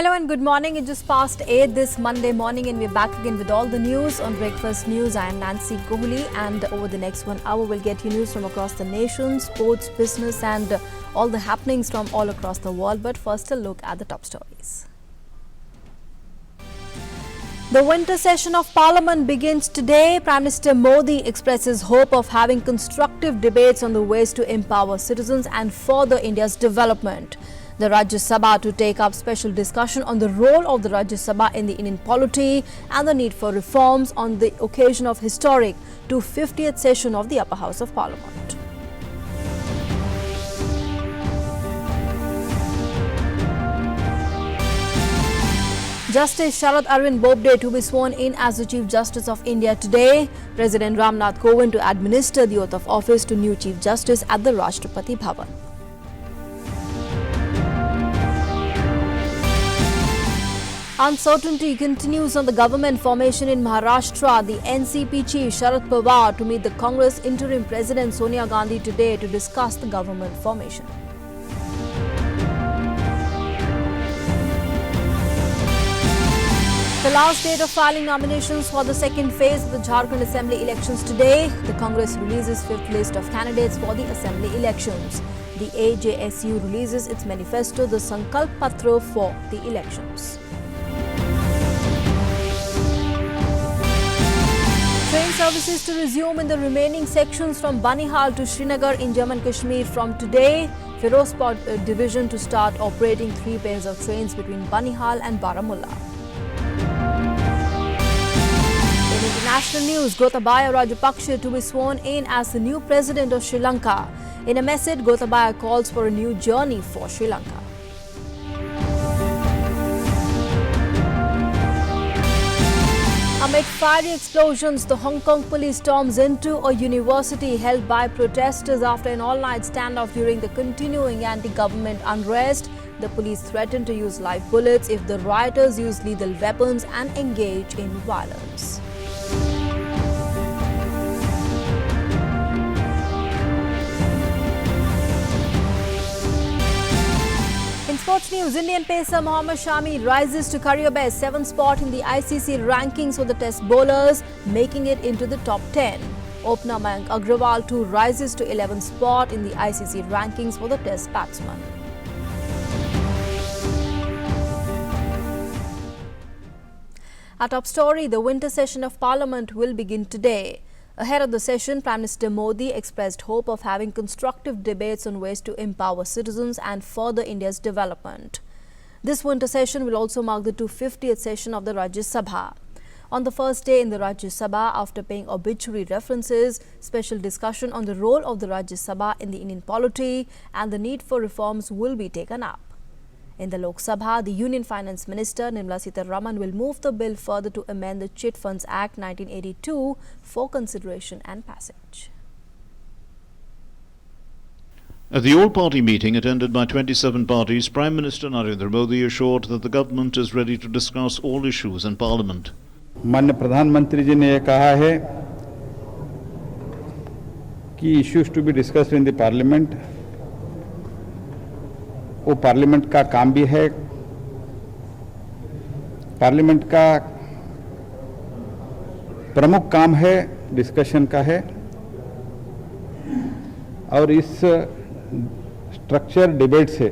Hello and good morning. It's just past 8 this Monday morning and we're back again with all the news on Breakfast News. I am Nancy Kohli and over the next 1 hour we'll get you news from across the nation, sports, business and all the happenings from all across the world. But first a look at the top stories. The winter session of Parliament begins today. Prime Minister Modi expresses hope of having constructive debates on the ways to empower citizens and further India's development. The Rajya Sabha to take up special discussion on the role of the Rajya Sabha in the Indian polity and the need for reforms on the occasion of historic 250th session of the Upper House of Parliament. Justice Sharad Arvind Bobde to be sworn in as the Chief Justice of India today. President Ramnath Kovind to administer the oath of office to new Chief Justice at the Rashtrapati Bhavan. Uncertainty continues on the government formation in Maharashtra. The NCP chief Sharad Pawar to meet the Congress interim president Sonia Gandhi today to discuss the government formation. The last date of filing nominations for the second phase of the Jharkhand Assembly elections today. The Congress releases fifth list of candidates for the Assembly elections. The AJSU releases its manifesto, the Sankalp Patra, for the elections. Train services to resume in the remaining sections from Banihal to Srinagar in Jammu and Kashmir from today. Firozpur division to start operating 3 pairs of trains between Banihal and Baramulla. In international news, Gotabaya Rajapaksa to be sworn in as the new president of Sri Lanka. In a message, Gotabaya calls for a new journey for Sri Lanka. Amid fiery explosions, the Hong Kong police storms into a university held by protesters after an all-night standoff during the continuing anti-government unrest. The police threatened to use live bullets if the rioters use lethal weapons and engage in violence. In sports news, Indian pacer Mohammad Shami rises to career best 7th spot in the ICC rankings for the test bowlers, making it into the top 10. Opener Mayank Agrawal too rises to 11th spot in the ICC rankings for the test batsmen. Our top story, the winter session of Parliament will begin today. Ahead of the session, Prime Minister Modi expressed hope of having constructive debates on ways to empower citizens and further India's development. This winter session will also mark the 250th session of the Rajya Sabha. On the first day in the Rajya Sabha, after paying obituary references, special discussion on the role of the Rajya Sabha in the Indian polity and the need for reforms will be taken up. In the Lok Sabha, the Union Finance Minister Nirmala Sitharaman will move the bill further to amend the Chit Funds Act 1982 for consideration and passage. At the all-party meeting attended by 27 parties, Prime Minister Narendra Modi assured that the government is ready to discuss all issues in Parliament. माननीय प्रधानमंत्री जी ने ये कहा है कि issues to be discussed in the Parliament, वो parliament का काम भी है. पार्लियामेंट का प्रमुख काम है डिस्कशन का है और इस स्ट्रक्चर डिबेट से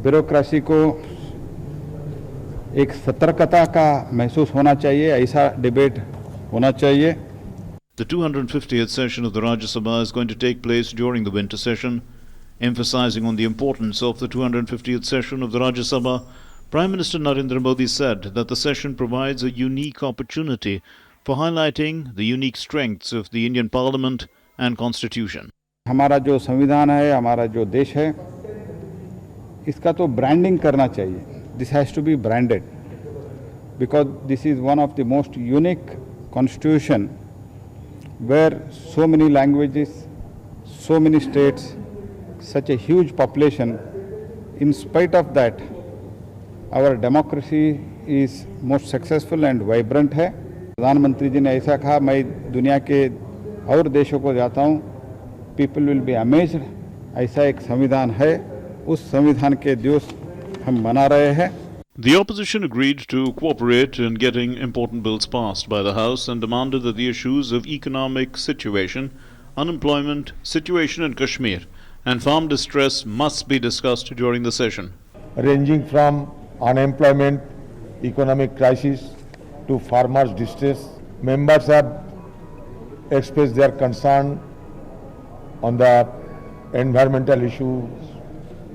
ब्यूरोक्रेसी को एक सतर्कता का महसूस होना चाहिए. ऐसा डिबेट होना चाहिए. The 250th session of the Rajya Sabha is going to take place during the winter session. Emphasizing on the importance of the 250th session of the Rajya Sabha, Prime Minister Narendra Modi said that the session provides a unique opportunity for highlighting the unique strengths of the Indian Parliament and Constitution. हमारा जो संविधान है, हमारा जो देश है, इसका तो ब्रांडिंग करना चाहिए. This has to be branded because this is one of the most unique constitution where so many languages, so many states, such a huge population. In spite of that, our democracy is most successful and vibrant है. प्रधानमंत्री जी ने ऐसा कहा, मैं दुनिया के और देशों को जाता हूँ, people will be amazed. ऐसा एक संविधान है, उस संविधान के हम बना रहे हैं। The opposition agreed to cooperate in getting important bills passed by the House and demanded that the issues of economic situation, unemployment, situation in Kashmir, and farm distress must be discussed during the session. Ranging from unemployment, economic crisis to farmers' distress, members have expressed their concern on the environmental issues.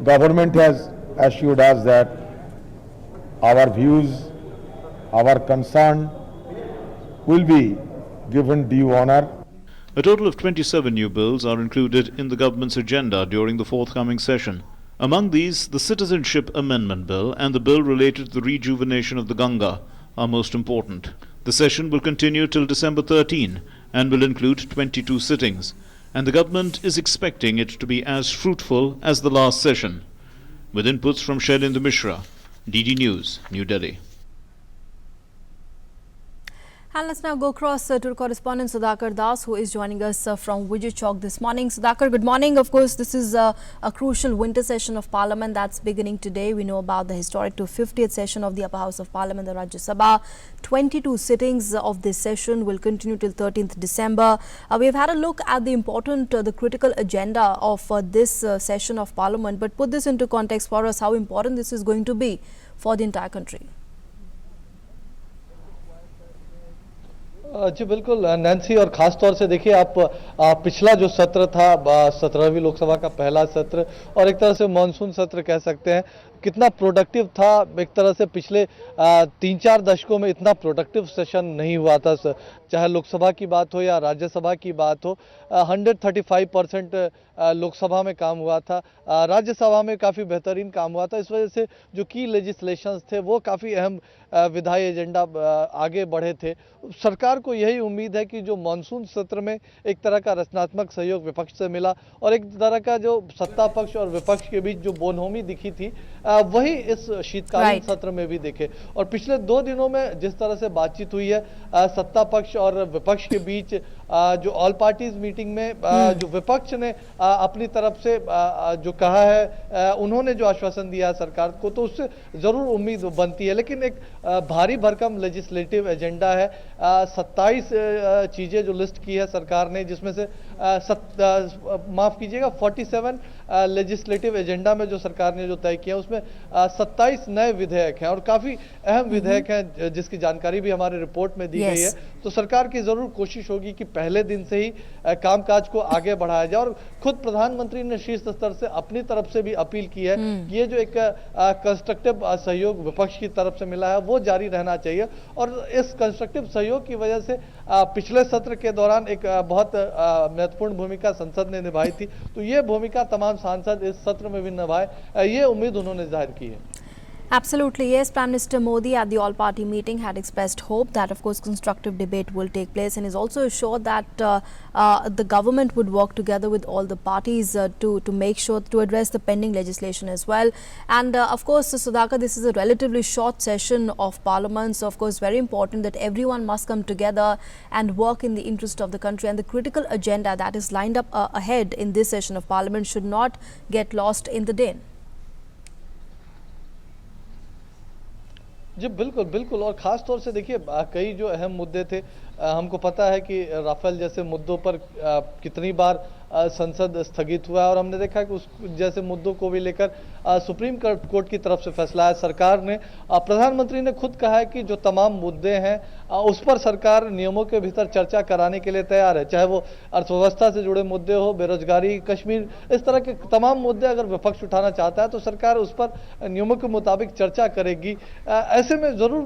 Government has assured us that our views, our concern will be given due honor. A total of 27 new bills are included in the government's agenda during the forthcoming session. Among these, the Citizenship Amendment Bill and the bill related to the rejuvenation of the Ganga are most important. The session will continue till December 13 and will include 22 sittings, and the government is expecting it to be as fruitful as the last session. With inputs from Shailendra Mishra, DD News, New Delhi. And let's now go across to our correspondent Sudhakar Das, who is joining us from Vijay Chowk this morning. Sudhakar, good morning. Of course, this is a crucial winter session of Parliament that's beginning today. We know about the historic 250th session of the Upper House of Parliament, the Rajya Sabha. 22 sittings of this session will continue till 13th December. We have had a look at the important, the critical agenda of this session of Parliament. But put this into context for us, how important this is going to be for the entire country. जी बिल्कुल Nancy, और ख़ास तौर से देखिए आप पिछला जो सत्र था 17वीं लोकसभा का पहला सत्र और एक तरह से मानसून सत्र कह सकते हैं, कितना प्रोडक्टिव था। एक तरह से पिछले 3-4 दशकों में इतना प्रोडक्टिव सेशन नहीं हुआ था, चाहे लोकसभा की बात हो या राज्यसभा की बात हो। 135% लोकसभा में काम हुआ था, राज्यसभा में काफ़ी बेहतरीन काम हुआ था। इस वजह से जो की लेजिस्लेशंस थे वो काफ़ी अहम विधायी एजेंडा आगे बढ़े थे। सरकार को यही उम्मीद है कि जो मानसून सत्र में एक तरह का रचनात्मक सहयोग विपक्ष से मिला और एक तरह का जो सत्ता पक्ष और विपक्ष के बीच जो बोनहोमी दिखी थी वही इस शीतकालीन सत्र में भी दिखे। और पिछले 2 दिनों में जिस तरह से बातचीत हुई है सत्ता पक्ष और विपक्ष के बीच, जो ऑल पार्टीज मीटिंग में जो विपक्ष ने अपनी तरफ से जो कहा है, उन्होंने जो आश्वासन दिया है सरकार को, तो उससे जरूर उम्मीद बनती है। लेकिन एक भारी भरकम लेजिस्लेटिव एजेंडा है, 27 चीजें जो लिस्ट की है सरकार ने, जिसमें से माफ कीजिएगा 47 लेजिस्लेटिव एजेंडा में जो सरकार ने जो तय किया उसमें 27 नए विधेयक हैं और काफी अहम विधेयक हैं, जिसकी जानकारी भी हमारे रिपोर्ट में दी गई है। तो सरकार की जरूर कोशिश होगी कि पहले दिन से ही कामकाज को आगे बढ़ाया जाए। और खुद प्रधानमंत्री ने शीर्ष स्तर से अपनी तरफ से भी अपील की है कि ये जो एक कंस्ट्रक्टिव सहयोग विपक्ष की तरफ से मिला है वो जारी रहना चाहिए। और इस कंस्ट्रक्टिव सहयोग की वजह से पिछले सत्र के दौरान एक बहुत महत्वपूर्ण भूमिका संसद ने निभाई थी, तो ये भूमिका तमाम सांसद इस सत्र में भी निभाए, ये उम्मीद उन्होंने जाहिर की है। Absolutely, yes. Prime Minister Modi at the all-party meeting had expressed hope that, of course, constructive debate will take place, and is also assured that the government would work together with all the parties to make sure to address the pending legislation as well. And of course, Sudhakar, this is a relatively short session of Parliament, so of course, very important that everyone must come together and work in the interest of the country. And the critical agenda that is lined up ahead in this session of Parliament should not get lost in the din. जी बिल्कुल बिल्कुल, और ख़ास तौर से देखिए कई जो अहम मुद्दे थे, हमको पता है कि राफेल जैसे मुद्दों पर कितनी बार संसद स्थगित हुआ है और हमने देखा कि उस जैसे मुद्दों को भी लेकर सुप्रीम कोर्ट की तरफ से फैसला है। सरकार ने, प्रधानमंत्री ने खुद कहा है कि जो तमाम मुद्दे हैं उस पर सरकार नियमों के भीतर चर्चा कराने के लिए तैयार है, चाहे वो अर्थव्यवस्था से जुड़े मुद्दे हो, बेरोजगारी, कश्मीर, इस तरह के तमाम मुद्दे अगर विपक्ष उठाना चाहता है तो सरकार उस पर नियमों के मुताबिक चर्चा करेगी। ऐसे में जरूर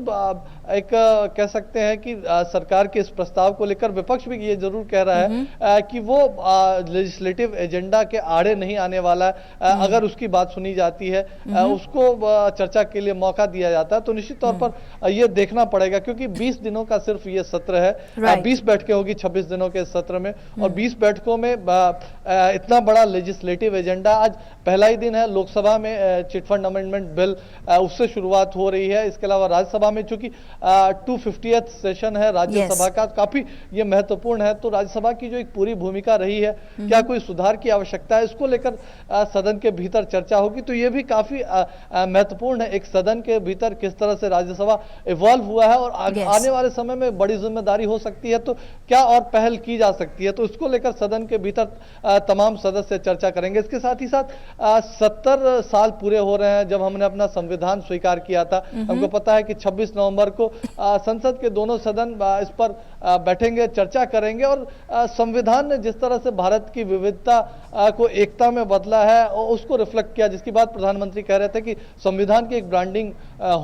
एक कह सकते हैं कि सरकार के इस प्रस्ताव को लेकर विपक्ष भी ये जरूर कह रहा है कि वो लेजिस्लेटिव एजेंडा के आड़े नहीं आने वाला है। अगर उसकी बात सुनी जाती है, उसको चर्चा के लिए मौका दिया जाता है, तो निश्चित तौर पर ये देखना पड़ेगा, क्योंकि 20 दिनों का सिर्फ ये सत्र है। 20 बैठकें होगी 26 दिनों के सत्र में, और 20 बैठकों में इतना बड़ा लेजिस्लेटिव एजेंडा। आज पहला ही दिन है, लोकसभा में चिटफंड अमेंडमेंट बिल उससे शुरुआत हो रही है। इसके अलावा राज्यसभा में चूंकि 250th सेशन है राज्यसभा का, काफी ये महत्वपूर्ण है। तो राज्यसभा की जो एक पूरी भूमिका रही है क्या कोई सुधार की आवश्यकता है, इसको लेकर सदन के भीतर चर्चा होगी। तो ये भी काफी महत्वपूर्ण है, एक सदन के भीतर किस तरह से राज्यसभा इवॉल्व हुआ है और आने वाले समय में बड़ी जिम्मेदारी हो सकती है, तो क्या और पहल की जा सकती है, तो इसको लेकर सदन के भीतर तमाम सदस्य चर्चा करेंगे। इसके साथ ही साथ 70 साल पूरे हो रहे हैं जब हमने अपना संविधान स्वीकार किया था। हमको पता है कि 26 नवंबर को संसद के दोनों सदन इस पर बैठेंगे, चर्चा करेंगे और संविधान ने जिस तरह से भारत की विविधता को एकता में बदला है और उसको रिफ्लेक्ट किया, जिसकी बात प्रधानमंत्री कह रहे थे कि संविधान की एक ब्रांडिंग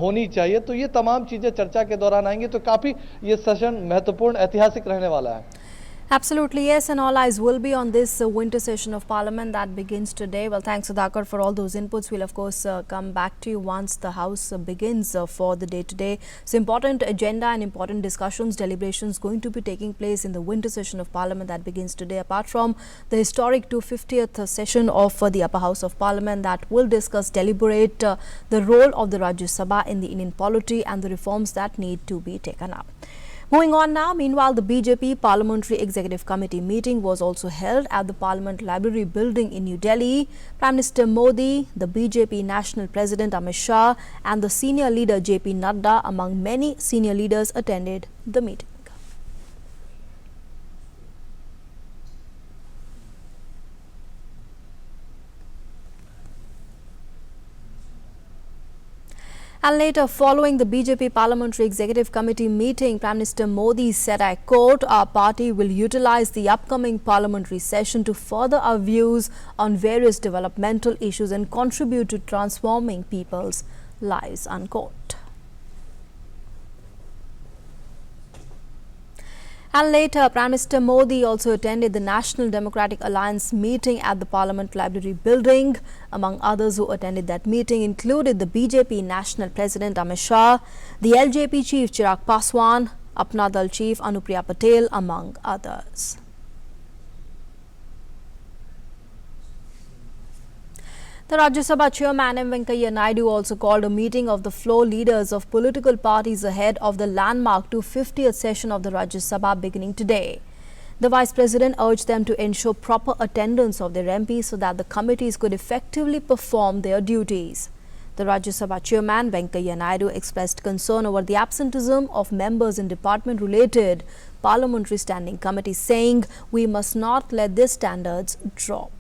होनी चाहिए। तो ये तमाम चीजें चर्चा के दौरान आएंगी, तो काफी ये सेशन महत्वपूर्ण ऐतिहासिक रहने वाला है। Absolutely, yes, and all eyes will be on this winter session of Parliament that begins today. Well, thanks, Sudhakar, for all those inputs. We'll, of course, come back to you once the House begins for the day today. So, important agenda and important discussions, deliberations going to be taking place in the winter session of Parliament that begins today. Apart from the historic 250th session of the Upper House of Parliament that will discuss, deliberate the role of the Rajya Sabha in the Indian polity and the reforms that need to be taken up. Moving on now, meanwhile, the BJP Parliamentary Executive Committee meeting was also held at the Parliament Library building in New Delhi. Prime Minister Modi, the BJP National President Amit Shah and the senior leader JP Nadda, among many senior leaders, attended the meeting. And later, following the BJP Parliamentary Executive Committee meeting, Prime Minister Modi said, I quote, our party will utilize the upcoming parliamentary session to further our views on various developmental issues and contribute to transforming people's lives, unquote. And later, Prime Minister Modi also attended the National Democratic Alliance meeting at the Parliament Library building. Among others who attended that meeting included the BJP National President Amit Shah, the LJP Chief Chirag Paswan, Apna Dal Chief Anupriya Patel, among others. The Rajya Sabha Chairman M. Venkaiah Naidu also called a meeting of the floor leaders of political parties ahead of the landmark 250th session of the Rajya Sabha beginning today. The Vice President urged them to ensure proper attendance of their MPs so that the committees could effectively perform their duties. The Rajya Sabha Chairman Venkaiah Naidu expressed concern over the absenteeism of members in department-related parliamentary standing committees, saying we must not let their standards drop.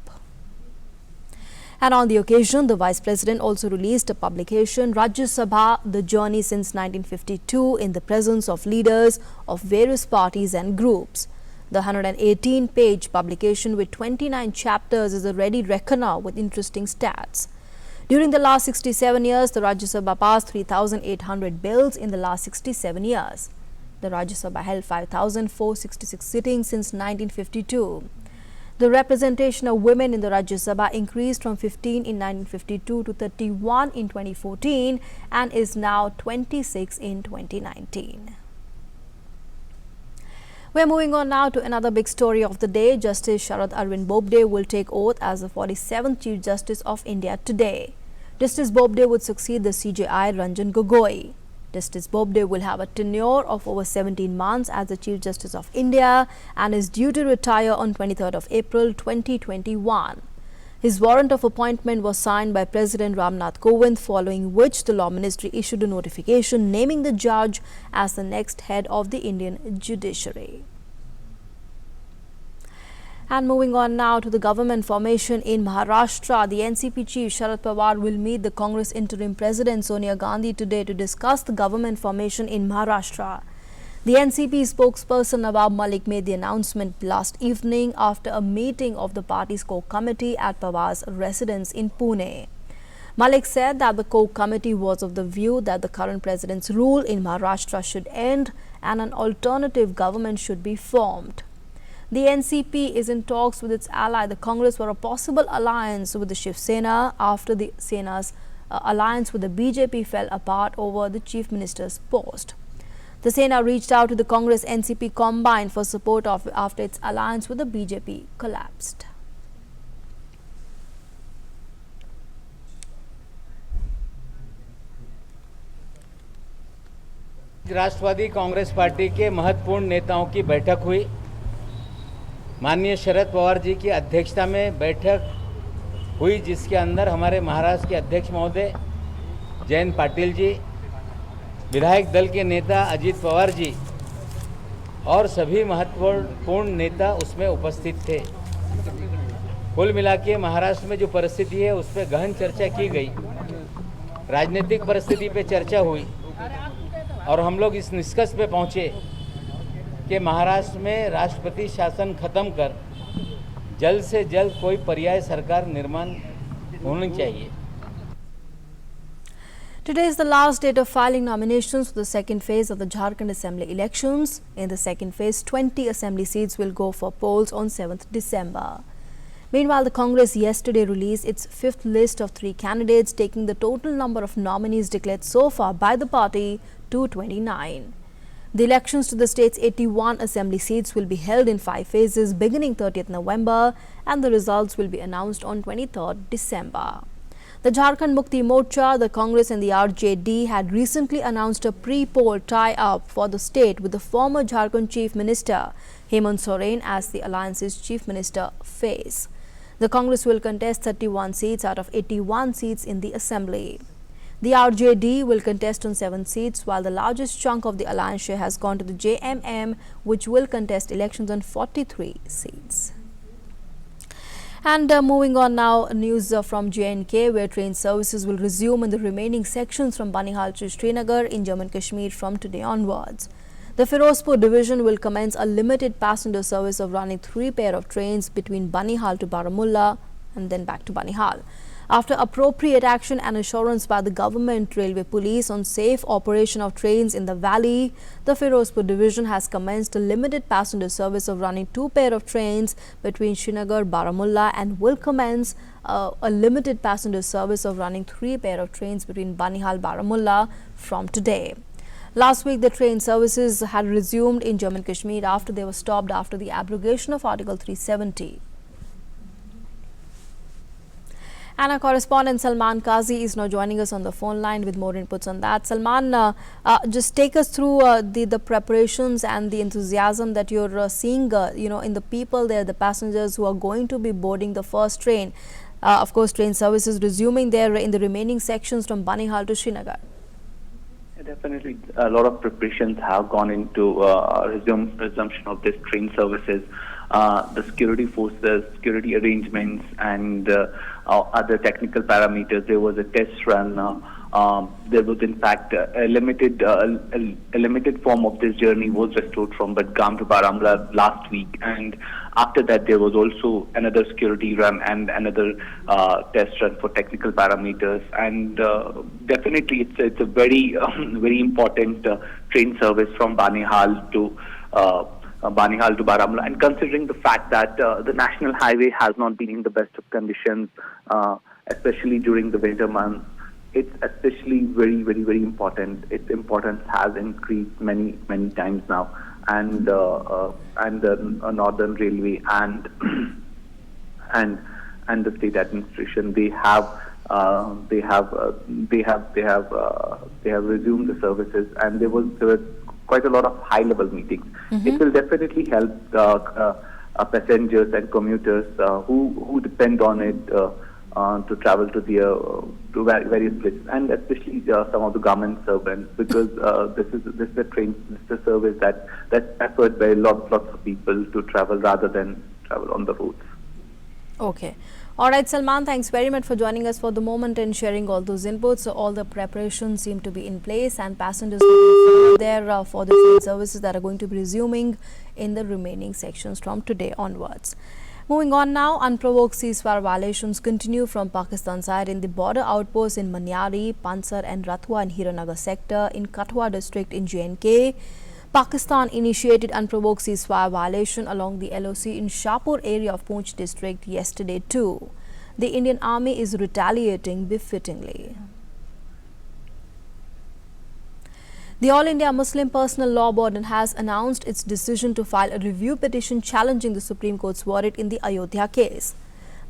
And on the occasion, the Vice President also released a publication, Rajya Sabha, The Journey Since 1952, in the presence of leaders of various parties and groups. The 118-page publication with 29 chapters is a ready reckoner with interesting stats. During the last 67 years, the Rajya Sabha passed 3,800 bills in the last 67 years. The Rajya Sabha held 5,466 sittings since 1952. The representation of women in the Rajya Sabha increased from 15 in 1952 to 31 in 2014 and is now 26 in 2019. We're moving on now to another big story of the day. Justice Sharad Arvind Bobde will take oath as the 47th Chief Justice of India today. Justice Bobde would succeed the CJI Ranjan Gogoi. Justice Bobde will have a tenure of over 17 months as the Chief Justice of India and is due to retire on 23rd of April 2021. His warrant of appointment was signed by President Ramnath Kovind, following which the Law Ministry issued a notification naming the judge as the next head of the Indian judiciary. And moving on now to the government formation in Maharashtra, the NCP chief Sharad Pawar will meet the Congress interim president Sonia Gandhi today to discuss the government formation in Maharashtra. The NCP spokesperson Nawab Malik made the announcement last evening after a meeting of the party's core committee at Pawar's residence in Pune. Malik said that the core committee was of the view that the current president's rule in Maharashtra should end and an alternative government should be formed. The NCP is in talks with its ally, the Congress, for a possible alliance with the Shiv Sena after the Sena's alliance with the BJP fell apart over the Chief Minister's post. The Sena reached out to the Congress NCP combine for support after its alliance with the BJP collapsed. राष्ट्रवादी Congress party के महत्वपूर्ण नेताओं की बैठक हुई माननीय शरद पवार जी की अध्यक्षता में बैठक हुई, जिसके अंदर हमारे महाराष्ट्र के अध्यक्ष महोदय जयंत पाटिल जी, विधायक दल के नेता अजीत पवार जी और सभी महत्वपूर्ण नेता उसमें उपस्थित थे। कुल मिला के महाराष्ट्र में जो परिस्थिति है उस पर गहन चर्चा की गई, राजनीतिक परिस्थिति पे चर्चा हुई और हम लोग इस निष्कर्ष पे पहुँचे कि महाराष्ट्र में राष्ट्रपति शासन खत्म कर जल्द से जल्द कोई पर्याय सरकार निर्माण होनी चाहिए। Today is the last date of filing nominations for the second phase of the Jharkhand Assembly elections. In the second phase, 20 assembly seats will go for polls on 7th December. Meanwhile, the Congress yesterday released its fifth list of 3 candidates, taking the total number of nominees declared so far by the party to 29. The elections to the state's 81 assembly seats will be held in 5 phases beginning 30th November, and the results will be announced on 23rd December. The Jharkhand Mukti Morcha, the Congress and the RJD had recently announced a pre-poll tie-up for the state with the former Jharkhand Chief Minister Hemant Soren as the alliance's Chief Minister face. The Congress will contest 31 seats out of 81 seats in the assembly. The RJD will contest on 7 seats, while the largest chunk of the alliance share has gone to the JMM, which will contest elections on 43 seats. And moving on now, news from J&K, where train services will resume in the remaining sections from Banihal to Srinagar in Jammu and Kashmir from today onwards. The Firozpur division will commence a limited passenger service of running 3 pair of trains between Banihal to Baramulla and then back to Banihal. After appropriate action and assurance by the government railway police on safe operation of trains in the valley, the Firozpur division has commenced a limited passenger service of running 2 pair of trains between Srinagar, Baramulla, and will commence a limited passenger service of running 3 pair of trains between Banihal, Baramulla from today. Last week, the train services had resumed in Jammu and Kashmir after they were stopped after the abrogation of Article 370. And our correspondent Salman Qazi is now joining us on the phone line with more inputs on that. Salman, just take us through the preparations and the enthusiasm that you're seeing, in the people there, the passengers who are going to be boarding the first train. Of course, train services resuming there in the remaining sections from Banihal to Srinagar. Definitely, a lot of preparations have gone into resumption of this train services. The security forces, security arrangements, and other technical parameters. There was a test run. There was, in fact, a limited form of this journey was restored from Badgam to Baramulla last week, and after that there was also another security run and another test run for technical parameters. And definitely, it's a very very important train service from Banihal to Baramulla, and considering the fact that the national highway has not been in the best of conditions, especially during the winter months, it's especially very, very, very important. Its importance has increased many times now, and the Northern Railway and the state administration, they have resumed the services, and there were quite a lot of high-level meetings. It will definitely help passengers and commuters who depend on it to travel to various places, and especially some of the government servants, because this is a service that's preferred by lots of people to travel rather than travel on the roads. Okay. All right, Salman, thanks very much for joining us for the moment and sharing all those inputs. So all the preparations seem to be in place, and passengers are there for the train services that are going to be resuming in the remaining sections from today onwards. Moving on now, unprovoked ceasefire violations continue from Pakistan side in the border outposts in Manyari, Pansar and Rathwa in Hiranagar sector in Kathua district in J&K. Pakistan initiated unprovoked ceasefire violation along the LOC in Shahpur area of Poonch district yesterday too. The Indian Army is retaliating befittingly. The All India Muslim Personal Law Board has announced its decision to file a review petition challenging the Supreme Court's verdict in the Ayodhya case.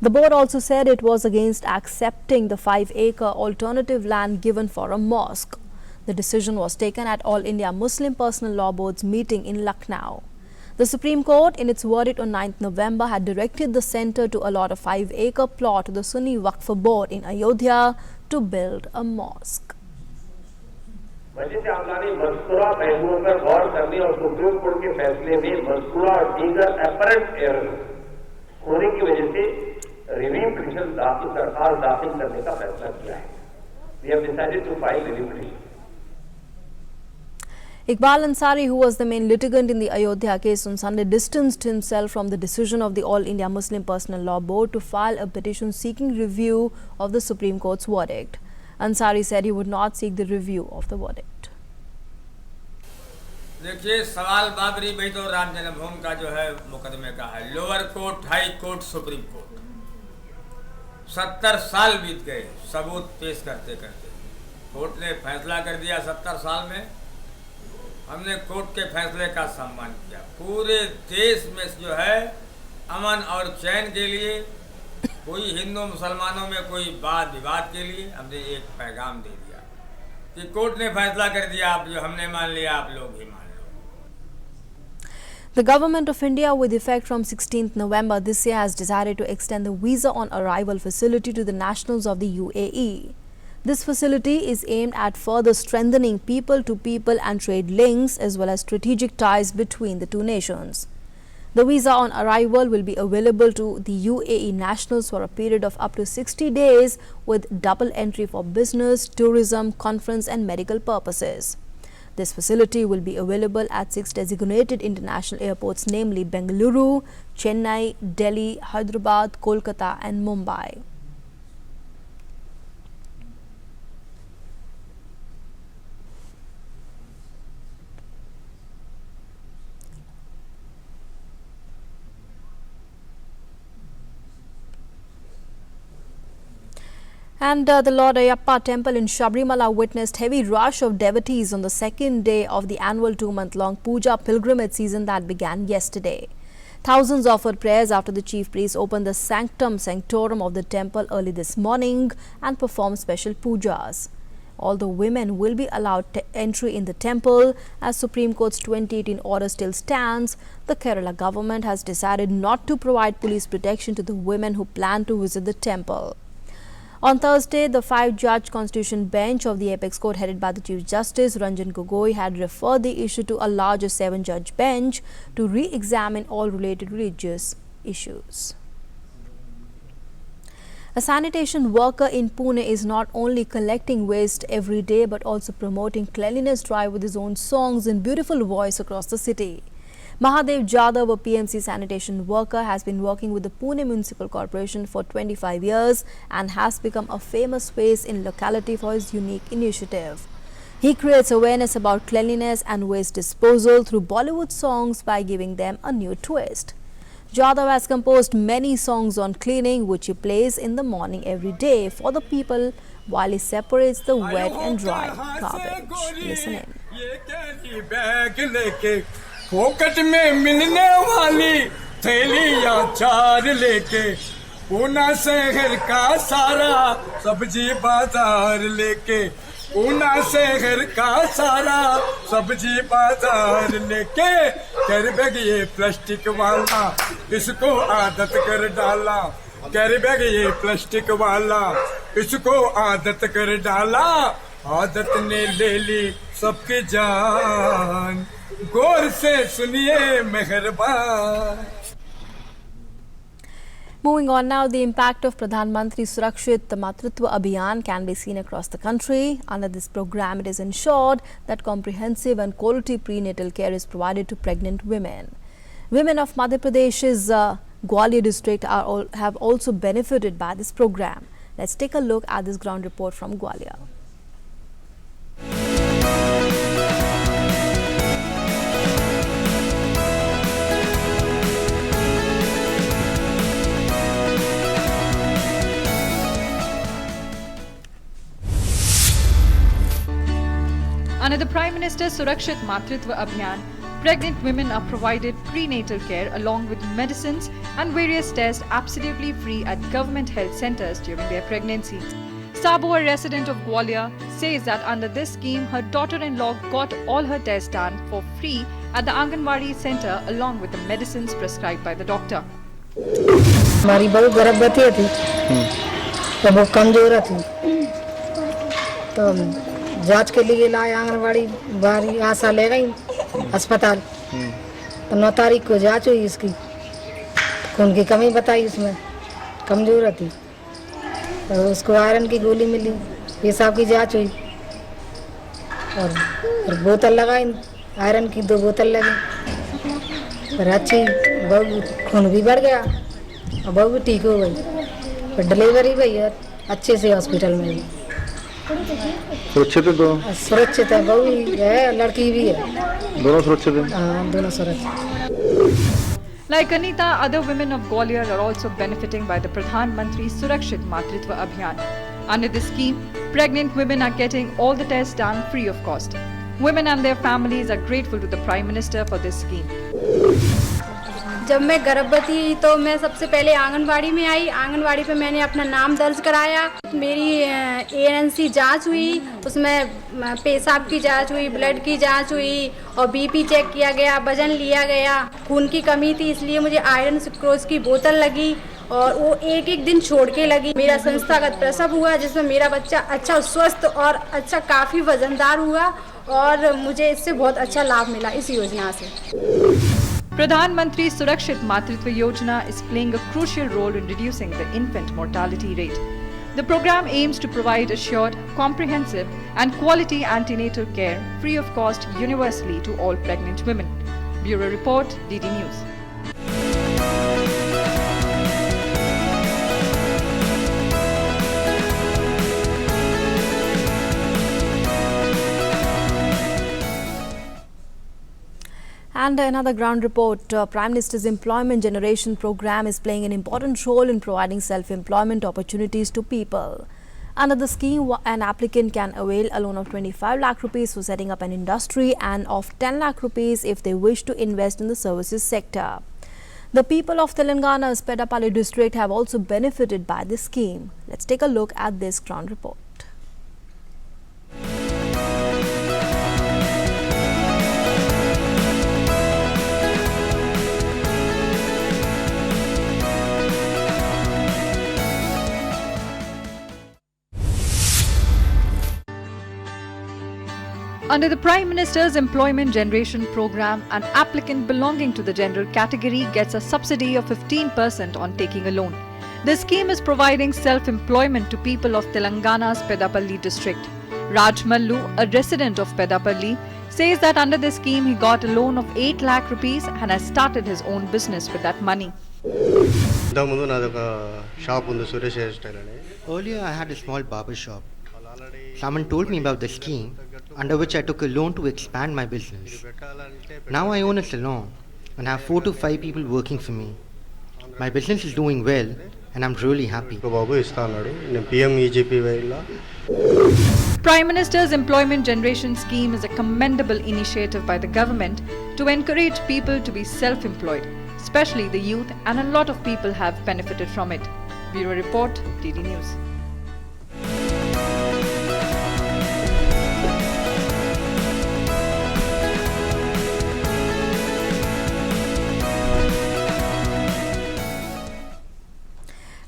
The board also said it was against accepting the 5-acre alternative land given for a mosque. The decision was taken at All India Muslim Personal Law Board's meeting in Lucknow. The Supreme Court, in its verdict on 9th November, had directed the centre to allot a 5-acre plot to the Sunni Waqf Board in Ayodhya to build a mosque. मस्जिद आमला ने मज़कूरा पहलुओं पर गौर करने और supreme court के फैसले में मज़कूरा और दीगर अपरेंट एरर होने की वजह से रिव्यू पिटीशन सरकार दाखिल करने का फैसला किया है. We have decided to file review petition. Iqbal Ansari, who was the main litigant in the Ayodhya case on Sunday, distanced himself from the decision of the All India Muslim Personal Law Board to file a petition seeking review of the Supreme Court's verdict. Ansari said he would not seek the review of the verdict. देखिए, सवाल बाबरी मस्जिद और राम जन्मभूमि का जो है मुकदमे का है. Lower court, high court, supreme court, 70 साल बीत गए सबूत पेश करते करते. कोर्ट ने फैसला कर दिया 70 साल में. हमने कोर्ट के फैसले का सम्मान किया. पूरे देश में जो है अमन और चैन के लिए, कोई हिंदू मुसलमानों में कोई वाद विवाद के लिए हमने एक पैगाम दे दिया कि कोर्ट ने फैसला कर दिया, आप जो हमने मान लिया आप लोग भी मान लो. The Government of India, with effect from 16th November this year, has decided to extend the visa on arrival facility to the nationals of the UAE. This facility is aimed at further strengthening people-to-people and trade links as well as strategic ties between the two nations. The visa on arrival will be available to the UAE nationals for a period of up to 60 days with double entry for business, tourism, conference and medical purposes. This facility will be available at 6 designated international airports, namely Bengaluru, Chennai, Delhi, Hyderabad, Kolkata and Mumbai. And the Lord Ayyappa temple in Sabrimala witnessed heavy rush of devotees on the second day of the annual 2-month-long puja pilgrimage season that began yesterday. Thousands offered prayers after the chief priest opened the sanctum sanctorum of the temple early this morning and performed special pujas. All the women will be allowed entry in the temple. As Supreme Court's 2018 order still stands, the Kerala government has decided not to provide police protection to the women who plan to visit the temple. On Thursday, the 5-judge Constitution Bench of the Apex Court, headed by the Chief Justice Ranjan Gogoi, had referred the issue to a larger 7-judge bench to re-examine all related religious issues. A sanitation worker in Pune is not only collecting waste every day but also promoting cleanliness drive with his own songs and beautiful voice across the city. Mahadev Jadhav, a PMC sanitation worker, has been working with the Pune Municipal Corporation for 25 years and has become a famous face in locality for his unique initiative. He creates awareness about cleanliness and waste disposal through Bollywood songs by giving them a new twist. Jadhav has composed many songs on cleaning, which he plays in the morning every day for the people while he separates the wet and dry garbage. Listen in. फोकट में मिलने वाली थैलियां 4 लेके पूना शहर का सारा सब्जी बाजार लेके पूना शहर का सारा सब्जी बाजार लेके कैरी बैग ये प्लास्टिक वाला इसको आदत कर डाला कैरी बैग ये प्लास्टिक वाला इसको आदत कर डाला आदत ने ले ली सबकी जान गौर से सुनिए मेहरबान. Moving on now, the impact of Pradhan Mantri Surakshit Matritva Abhiyan can be seen across the country. Under this program, it is ensured that comprehensive and quality prenatal care is provided to pregnant women. Women of Madhya Pradesh's Gwalior district have also benefited by this program. Let's take a look at this ground report from Gwalior. Under the Prime Minister's Surakshit Matritva Abhiyan, pregnant women are provided prenatal care along with medicines and various tests absolutely free at government health centers during their pregnancies. Sabo, a resident of Gwalior, says that under this scheme, her daughter-in-law got all her tests done for free at the Anganwadi center along with the medicines prescribed by the doctor. हमारी बहू गर्भवती थी तो वो कमजोर थी तो जांच के लिए लाए आंगनबाड़ी बारी आशा ले गई अस्पताल तो 9 तारीख को जांच हुई इसकी खून की कमी बताई उसमें कमजोर थी तो उसको आयरन की गोली मिली पेशाब की जांच हुई और बोतल लगाई आयरन की 2 बोतल लगी फिर अच्छी बहू खून भी बढ़ गया और बहू भी ठीक हो गई फिर डिलीवरी हुई है अच्छे से हॉस्पिटल में भी सुरक्षित है दोनों? सुरक्षित है, बहू भी है लड़की भी है, दोनों सुरक्षित हैं? हाँ दोनों सुरक्षित। Like Anita, other women of Gwalior are also benefiting by the Pradhan Mantri Surakshit Matritva Abhiyan. Under this scheme, pregnant women are getting all the tests done free of cost. Women and their families are grateful to the Prime Minister for this scheme. जब मैं गर्भवती तो मैं सबसे पहले आंगनवाड़ी में आई। आंगनवाड़ी पे मैंने अपना नाम दर्ज कराया। मेरी ANC जांच हुई, उसमें पेशाब की जांच हुई, ब्लड की जांच हुई और BP चेक किया गया, वजन लिया गया। खून की कमी थी इसलिए मुझे आयरन सुक्रोज की बोतल लगी और वो एक दिन छोड़ के लगी। मेरा संस्थागत प्रसव हुआ जिसमें मेरा बच्चा अच्छा स्वस्थ और अच्छा काफ़ी वजनदार हुआ और मुझे इससे बहुत अच्छा लाभ मिला इस योजना से। Pradhan Mantri Surakshit Matritva Yojana is playing a crucial role in reducing the infant mortality rate. The program aims to provide assured, comprehensive and quality antenatal care free of cost universally to all pregnant women. Bureau Report, DD News. And another ground report, Prime Minister's Employment Generation Program is playing an important role in providing self-employment opportunities to people. Under the scheme, an applicant can avail a loan of 25 lakh rupees for setting up an industry and of 10 lakh rupees if they wish to invest in the services sector. The people of Telangana's Peddapalli district have also benefited by this scheme. Let's take a look at this ground report. Under the Prime Minister's Employment Generation Program, an applicant belonging to the general category gets a subsidy of 15% on taking a loan. The scheme is providing self-employment to people of Telangana's Peddapalli district. Raj Mallu, a resident of Peddapalli, says that under this scheme he got a loan of 8 lakh rupees and has started his own business with that money. Earlier I had a small barber shop. Someone told me about the scheme, under which I took a loan to expand my business. Now I own a salon and have 4 to 5 people working for me. My business is doing well and I'm really happy. Prime Minister's Employment Generation Scheme is a commendable initiative by the government to encourage people to be self-employed, especially the youth, and a lot of people have benefited from it. Bureau Report, DD News.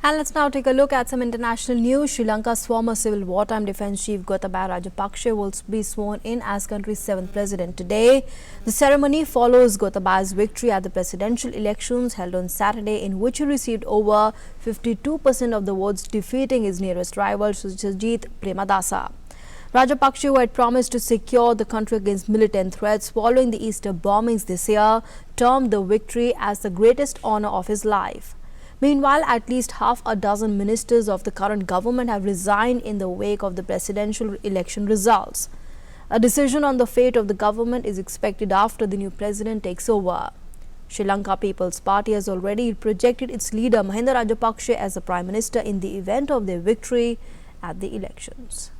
And let's now take a look at some international news. Sri Lanka's former civil wartime defence chief Gotabaya Rajapaksa will be sworn in as country's 7th president today. The ceremony follows Gotabaya's victory at the presidential elections held on Saturday, in which he received over 52% of the votes, defeating his nearest rival Sajjit Premadasa. Rajapaksa, who had promised to secure the country against militant threats following the Easter bombings this year, termed the victory as the greatest honour of his life. Meanwhile, at least half a dozen ministers of the current government have resigned in the wake of the presidential election results. A decision on the fate of the government is expected after the new president takes over. Sri Lanka People's Party has already projected its leader Mahinda Rajapaksa as the Prime Minister in the event of their victory at the elections.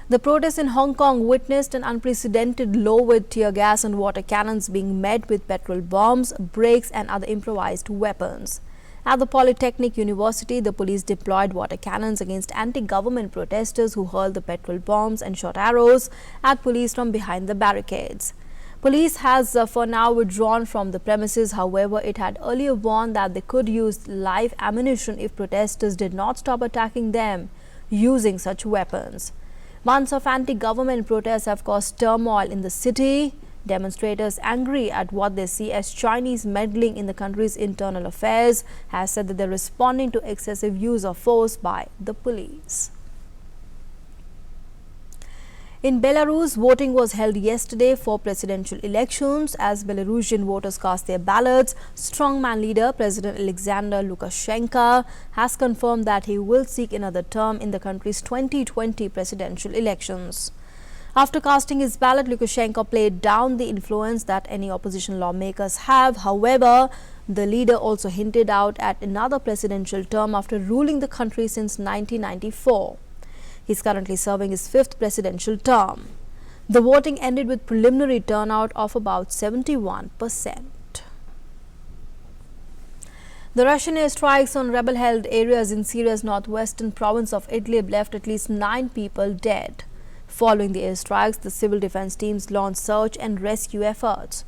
The protests in Hong Kong witnessed an unprecedented low with tear gas and water cannons being met with petrol bombs, brakes and other improvised weapons. At the Polytechnic University, the police deployed water cannons against anti-government protesters who hurled the petrol bombs and shot arrows at police from behind the barricades. Police has for now withdrawn from the premises. However, it had earlier warned that they could use live ammunition if protesters did not stop attacking them using such weapons. Months of anti-government protests have caused turmoil in the city. Demonstrators, angry at what they see as Chinese meddling in the country's internal affairs, have said that they're responding to excessive use of force by the police. In Belarus, voting was held yesterday for presidential elections. As Belarusian voters cast their ballots, strongman leader President Alexander Lukashenko has confirmed that he will seek another term in the country's 2020 presidential elections. After casting his ballot, Lukashenko played down the influence that any opposition lawmakers have. However, the leader also hinted out at another presidential term after ruling the country since 1994. He is currently serving his fifth presidential term. The voting ended with preliminary turnout of about 71%. The Russian airstrikes on rebel-held areas in Syria's northwestern province of Idlib left at least 9 people dead. Following the airstrikes, the civil defense teams launched search and rescue efforts.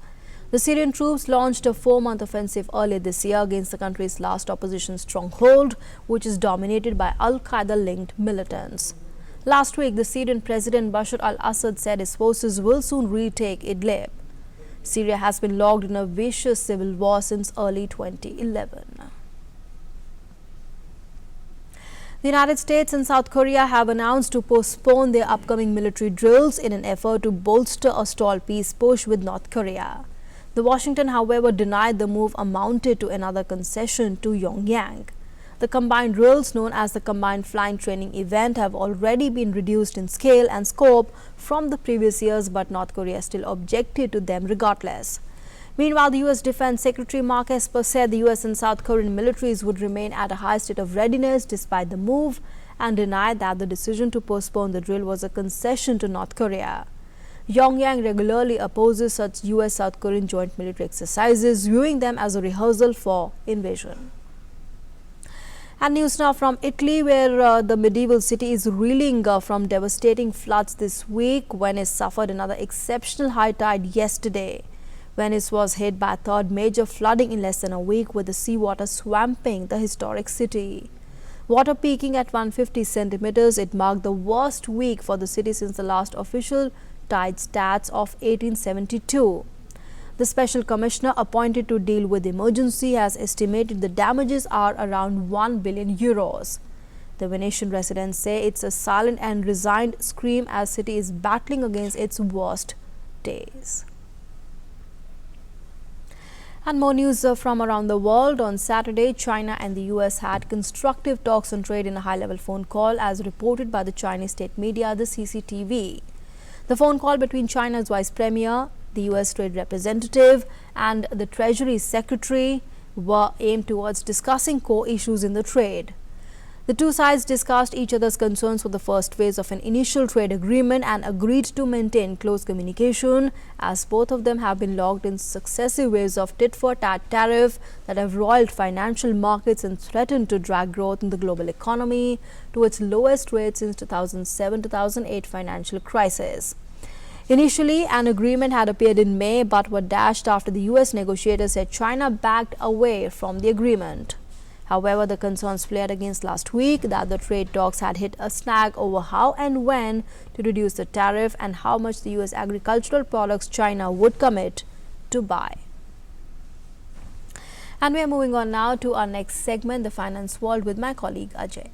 The Syrian troops launched a 4-month offensive earlier this year against the country's last opposition stronghold, which is dominated by Al-Qaeda-linked militants. Last week, the Syrian President Bashar al-Assad said his forces will soon retake Idlib. Syria has been locked in a vicious civil war since early 2011. The United States and South Korea have announced to postpone their upcoming military drills in an effort to bolster a stalled peace push with North Korea. The Washington, however, denied the move amounted to another concession to Pyongyang. The combined drills, known as the Combined Flying Training Event, have already been reduced in scale and scope from the previous years, but North Korea still objected to them regardless. Meanwhile, the U.S. Defense Secretary Mark Esper said the U.S. and South Korean militaries would remain at a high state of readiness despite the move, and denied that the decision to postpone the drill was a concession to North Korea. Pyongyang regularly opposes such U.S.-South Korean joint military exercises, viewing them as a rehearsal for invasion. And news now from Italy, where the medieval city is reeling from devastating floods this week. Venice suffered another exceptional high tide yesterday. Venice was hit by a third major flooding in less than a week, with the seawater swamping the historic city. Water peaking at 150 centimeters, it marked the worst week for the city since the last official tide stats of 1872. The special commissioner appointed to deal with the emergency has estimated the damages are around 1 billion euros. The Venetian residents say it's a silent and resigned scream as city is battling against its worst days. And more news from around the world. On Saturday, China and the US had constructive talks on trade in a high-level phone call, as reported by the Chinese state media, the CCTV. The phone call between China's Vice Premier, the US Trade Representative and the Treasury Secretary were aimed towards discussing core issues in the trade. The two sides discussed each other's concerns for the first phase of an initial trade agreement and agreed to maintain close communication, as both of them have been locked in successive waves of tit-for-tat tariff that have roiled financial markets and threatened to drag growth in the global economy to its lowest rate since 2007-2008 financial crisis. Initially, an agreement had appeared in May but were dashed after the US negotiators said China backed away from the agreement. However, the concerns flared against last week that the trade talks had hit a snag over how and when to reduce the tariff and how much the US agricultural products China would commit to buy. And we are moving on now to our next segment, the finance world, with my colleague Ajay.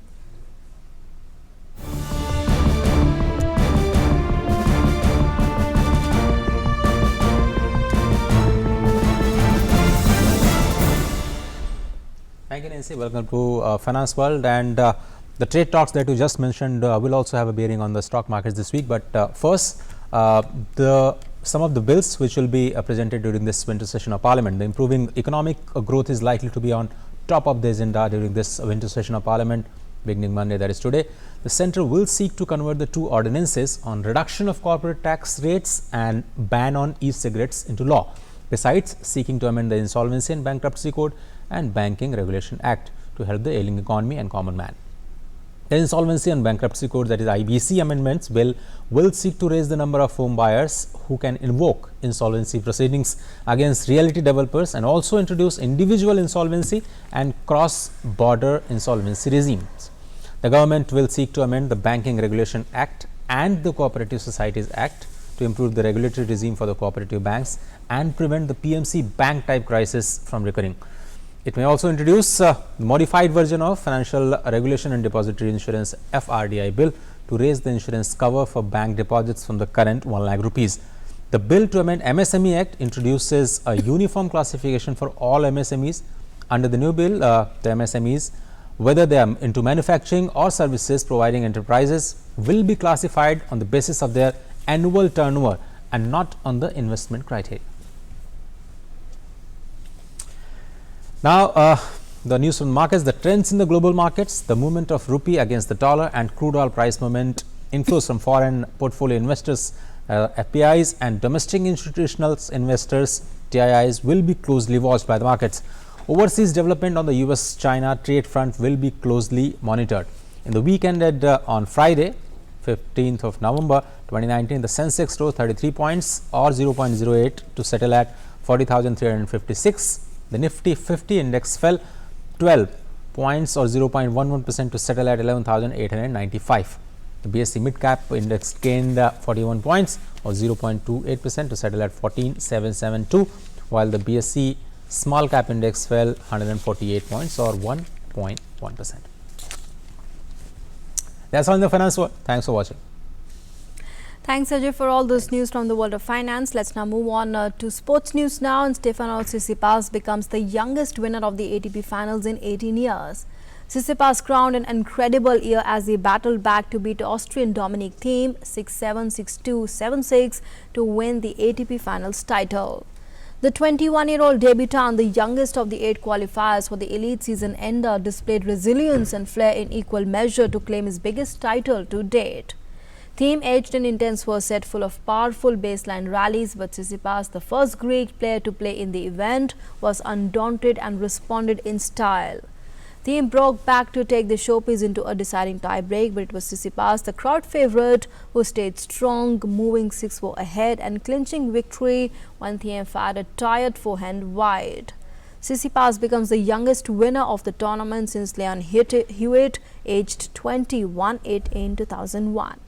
Thank you, Nancy. Welcome to Finance World. And the trade talks that you just mentioned will also have a bearing on the stock markets this week. But first, some of the bills which will be presented during this winter session of Parliament. The improving economic growth is likely to be on top of the agenda during this winter session of Parliament, beginning Monday, that is today. The Centre will seek to convert the two ordinances on reduction of corporate tax rates and ban on e-cigarettes into law, besides seeking to amend the Insolvency and Bankruptcy Code and Banking Regulation Act to help the ailing economy and common man. The Insolvency and Bankruptcy Code, that is IBC amendments bill, will seek to raise the number of home buyers who can invoke insolvency proceedings against realty developers and also introduce individual insolvency and cross-border insolvency regimes. The government will seek to amend the Banking Regulation Act and the Cooperative Societies Act to improve the regulatory regime for the cooperative banks and prevent the PMC bank type crisis from recurring. It may also introduce a modified version of Financial Regulation and Depository Insurance FRDI bill to raise the insurance cover for bank deposits from the current 1 lakh rupees. The bill to amend MSME Act introduces a uniform classification for all MSMEs. Under the new bill, the MSMEs, whether they are into manufacturing or services providing enterprises, will be classified on the basis of their annual turnover and not on the investment criteria. Now, the news from markets, the trends in the global markets, the movement of rupee against the dollar and crude oil price movement, inflows from foreign portfolio investors, FPIs and domestic institutional investors, TIIs, will be closely watched by the markets. Overseas development on the US-China trade front will be closely monitored. In the week ended on Friday, 15th of November 2019, the Sensex rose 33 points or 0.08 to settle at 40,356. The Nifty 50 index fell 12 points or 0.11% to settle at 11,895. The BSE mid cap index gained 41 points or 0.28% to settle at 14,772, while the BSE small cap index fell 148 points or 1.1%. That's all in the finance world. Thanks for watching. Thanks, Ajay, for all this news from the world of finance. Let's now move on to sports news now. And Stefanos Tsitsipas becomes the youngest winner of the ATP finals in 18 years. Tsitsipas crowned an incredible year as he battled back to beat Austrian Dominic Thiem 6-7, 6-2, 7-6 to win the ATP finals title. The 21-year-old debutant, the youngest of the 8 qualifiers for the elite season ender, displayed resilience and flair in equal measure to claim his biggest title to date. Thiem edged an intense first set full of powerful baseline rallies, but Tsitsipas, the first Greek player to play in the event, was undaunted and responded in style. Thiem broke back to take the showpiece into a deciding tie-break, but it was Tsitsipas, the crowd favourite, who stayed strong, moving 6-4 ahead and clinching victory when Thiem fired a tired forehand wide. Tsitsipas becomes the youngest winner of the tournament since Leon Hewitt, aged 20, won it in 2001.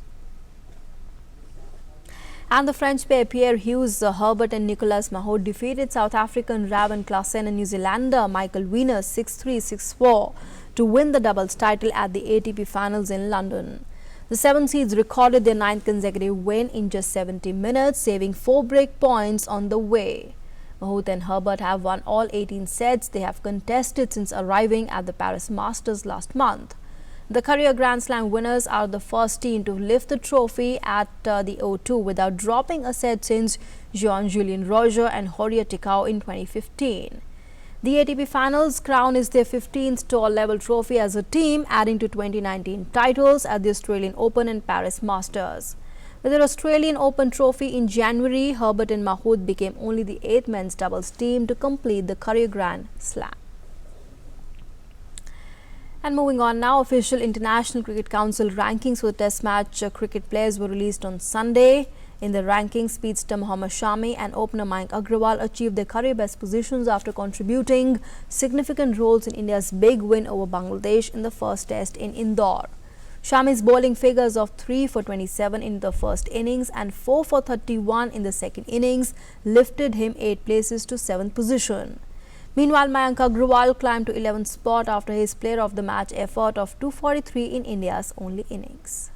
And the French pair Pierre Hughes Herbert and Nicolas Mahut defeated South African Raven Klaasen and New Zealander Michael Wiener 6-3, 6-4 to win the doubles title at the ATP finals in London. The 7 seeds recorded their 9th consecutive win in just 70 minutes, saving 4 break points on the way. Mahut and Herbert have won all 18 sets they have contested since arriving at the Paris Masters last month. The career Grand Slam winners are the first team to lift the trophy at the O2 without dropping a set since Jean-Julien Roger and Horia Ticao in 2015. The ATP Finals crown is their 15th tour-level trophy as a team, adding to 2019 titles at the Australian Open and Paris Masters. With their Australian Open trophy in January, Herbert and Mahut became only the 8th men's doubles team to complete the career Grand Slam. And moving on now, official International Cricket Council rankings for the Test match cricket players were released on Sunday. In the rankings, speedster Mohammad Shami and opener Mayank Agrawal achieved their career best positions after contributing significant roles in India's big win over Bangladesh in the first Test in Indore. Shami's bowling figures of 3 for 27 in the first innings and 4 for 31 in the second innings lifted him 8 places to 7th position. Meanwhile, Mayank Agrawal climbed to 11th spot after his player of the match effort of 243 in India's only innings.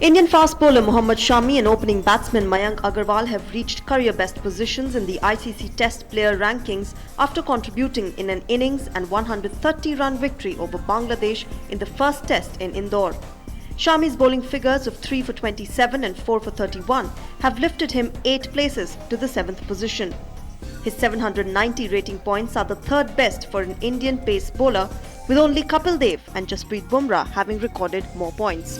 Indian fast bowler Mohammad Shami and opening batsman Mayank Agrawal have reached career best positions in the ICC Test player rankings after contributing in an innings and 130-run victory over Bangladesh in the first Test in Indore. Shami's bowling figures of 3 for 27 and 4 for 31 have lifted him 8 places to the 7th position. His 790 rating points are the 3rd best for an Indian pace bowler, with only Kapil Dev and Jasprit Bumrah having recorded more points.